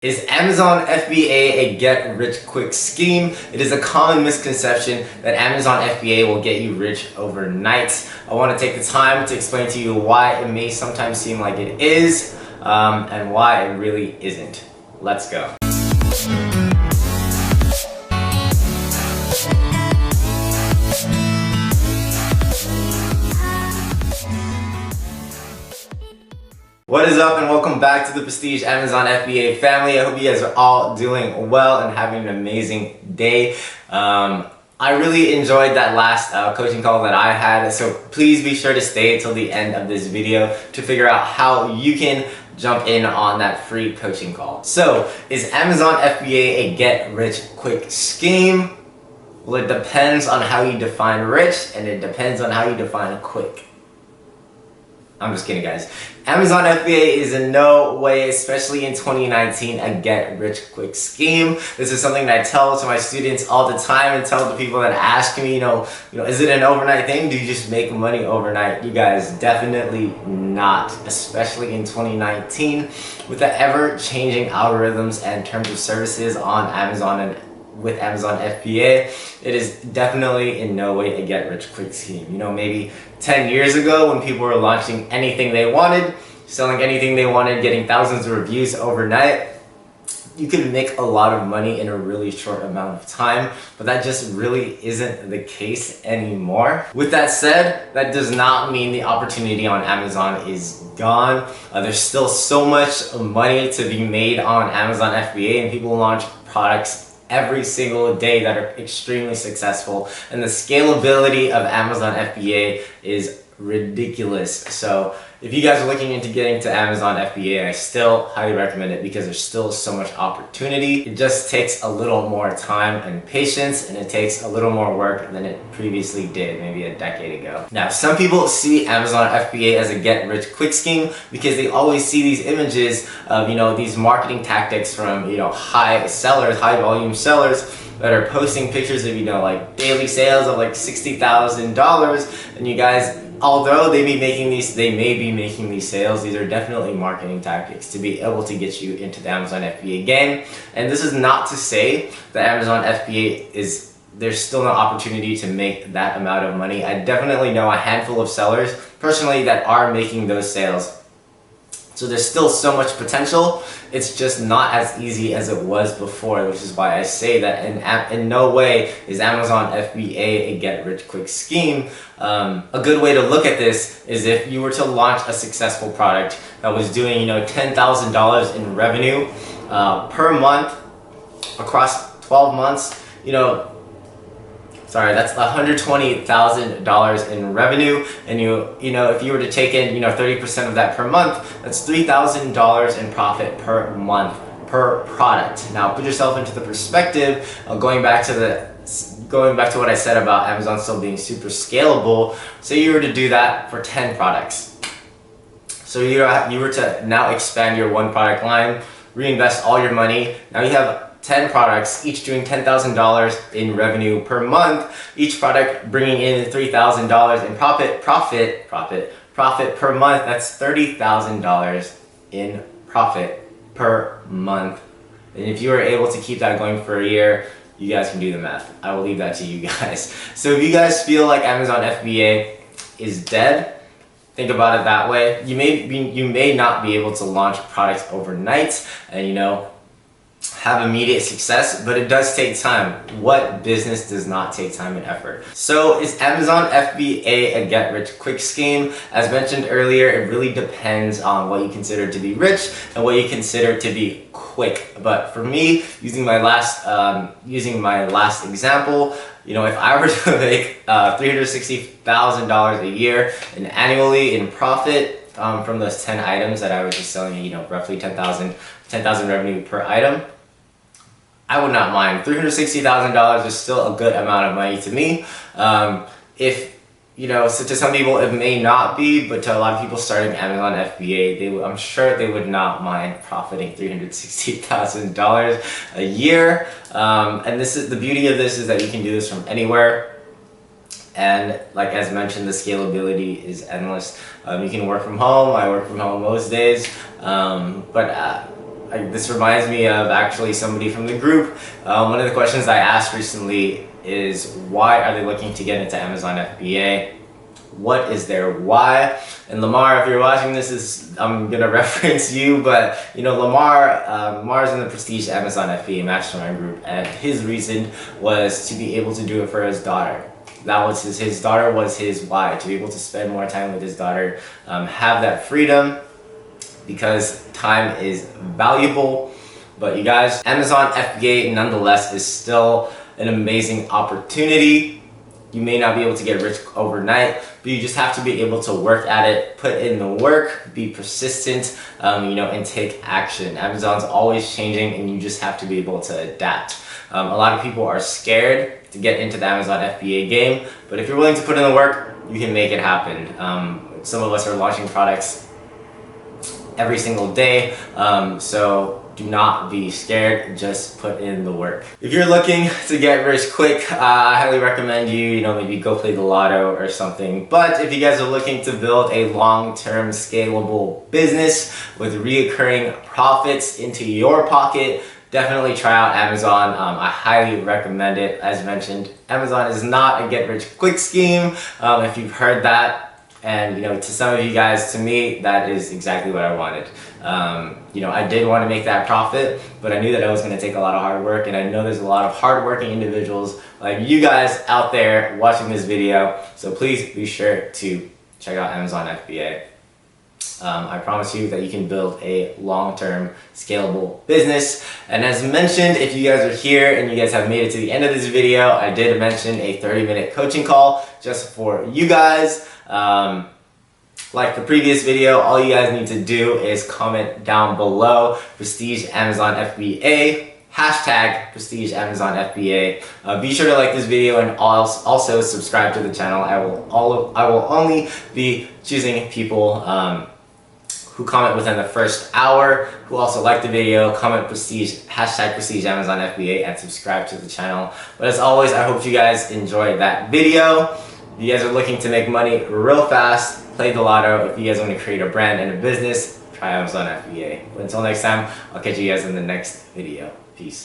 Is Amazon FBA a get-rich-quick scheme? It is a common misconception that Amazon FBA will get you rich overnight. I want to take the time to explain to you why it may sometimes seem like it is, and why it really isn't. Let's go. What is up, and welcome back to the Prestige Amazon FBA family. I hope you guys are all doing well and having an amazing day. I really enjoyed that last coaching call that I had, so please be sure to stay until the end of this video to figure out how you can jump in on that free coaching call. So, is Amazon FBA a get-rich-quick scheme? Well, it depends on how you define rich, and it depends on how you define quick. I'm just kidding, guys. Amazon FBA is in no way, especially in 2019, a get-rich-quick scheme. This is something that I tell to my students all the time and tell the people that ask me, is it an overnight thing? Do you just make money overnight? You guys, definitely not, especially in 2019 with the ever-changing algorithms and terms of services on Amazon and with Amazon FBA, it is definitely in no way a get-rich-quick scheme. Maybe 10 years ago when people were launching anything they wanted, selling anything they wanted, getting thousands of reviews overnight, you could make a lot of money in a really short amount of time, but that just really isn't the case anymore. With that said, that does not mean the opportunity on Amazon is gone. There's still so much money to be made on Amazon FBA, and people launch products every single day that are extremely successful, and the scalability of Amazon FBA is ridiculous. So if you guys are looking into getting to Amazon FBA, I still highly recommend it because there's still so much opportunity. It just takes a little more time and patience, and it takes a little more work than it previously did maybe a decade ago. Now, some people see Amazon FBA as a get-rich-quick scheme because they always see these images of these marketing tactics from high volume sellers that are posting pictures of like daily sales of like $60,000, and you guys, although they may be making these sales, these are definitely marketing tactics to be able to get you into the Amazon FBA game. And this is not to say that Amazon FBA there's still no opportunity to make that amount of money. I definitely know a handful of sellers personally that are making those sales. So there's still so much potential. It's just not as easy as it was before, which is why I say that in no way is Amazon FBA a get-rich-quick scheme. A good way to look at this is if you were to launch a successful product that was doing $10,000 in revenue per month across 12 months, that's $120,000 in revenue, and if you were to take in 30% of that per month, that's $3,000 in profit per month per product. Now put yourself into the perspective of going back to what I said about Amazon still being super scalable. Say you were to do that for 10 products. So you were to now expand your one product line, reinvest all your money. Now you have 10 products, each doing $10,000 in revenue per month, each product bringing in $3,000 in profit per month. That's $30,000 in profit per month. And if you were able to keep that going for a year, you guys can do the math. I will leave that to you guys. So if you guys feel like Amazon FBA is dead, think about it that way. You may not be able to launch products overnight and have immediate success, but it does take time. What business does not take time and effort? So is Amazon FBA a get-rich-quick scheme? As mentioned earlier, it really depends on what you consider to be rich and what you consider to be quick. But for me, using my last example, if I were to make $360,000 a year and annually in profit from those 10 items that I was just selling, roughly 10,000 revenue per item, I would not mind. $360,000 is still a good amount of money to me. So to some people it may not be, but to a lot of people starting Amazon FBA, I'm sure they would not mind profiting $360,000 a year. And this is the beauty of this, is that you can do this from anywhere. And like as mentioned, the scalability is endless. You can work from home. I work from home most days. But this reminds me of actually somebody from the group. One of the questions I asked recently is, why are they looking to get into Amazon FBA? What is their why? And Lamar, if you're watching this, I'm gonna reference you, but you know, Lamar's in the Prestige Amazon FBA Mastermind group, and his reason was to be able to do it for his daughter. That was his daughter was his why, to be able to spend more time with his daughter, have that freedom, because time is valuable. But you guys, Amazon FBA nonetheless is still an amazing opportunity. You may not be able to get rich overnight, but you just have to be able to work at it, put in the work, be persistent, and take action. Amazon's always changing, and you just have to be able to adapt. A lot of people are scared to get into the Amazon FBA game, but if you're willing to put in the work, you can make it happen. Some of us are launching products every single day, so do not be scared, just put in the work. If you're looking to get rich quick, I highly recommend you maybe go play the lotto or something. But if you guys are looking to build a long-term scalable business with reoccurring profits into your pocket, definitely try out Amazon. I highly recommend it. As mentioned, Amazon is not a get rich quick scheme. If you've heard that, and to some of you guys, to me, that is exactly what I wanted. I did want to make that profit, but I knew that I was going to take a lot of hard work, and I know there's a lot of hardworking individuals like you guys out there watching this video. So please be sure to check out Amazon FBA. I promise you that you can build a long-term scalable business. And as mentioned, if you guys are here and you guys have made it to the end of this video, I did mention a 30-minute coaching call just for you guys. Like the previous video, all you guys need to do is comment down below Prestige Amazon FBA, hashtag Prestige Amazon FBA. Be sure to like this video and also subscribe to the channel. I will only be choosing people who comment within the first hour, who also like the video, comment Prestige, hashtag Prestige Amazon FBA, and subscribe to the channel. But as always, I hope you guys enjoyed that video. If you guys are looking to make money real fast, play the lotto. If you guys want to create a brand and a business, try Amazon FBA. But until next time, I'll catch you guys in the next video. Peace.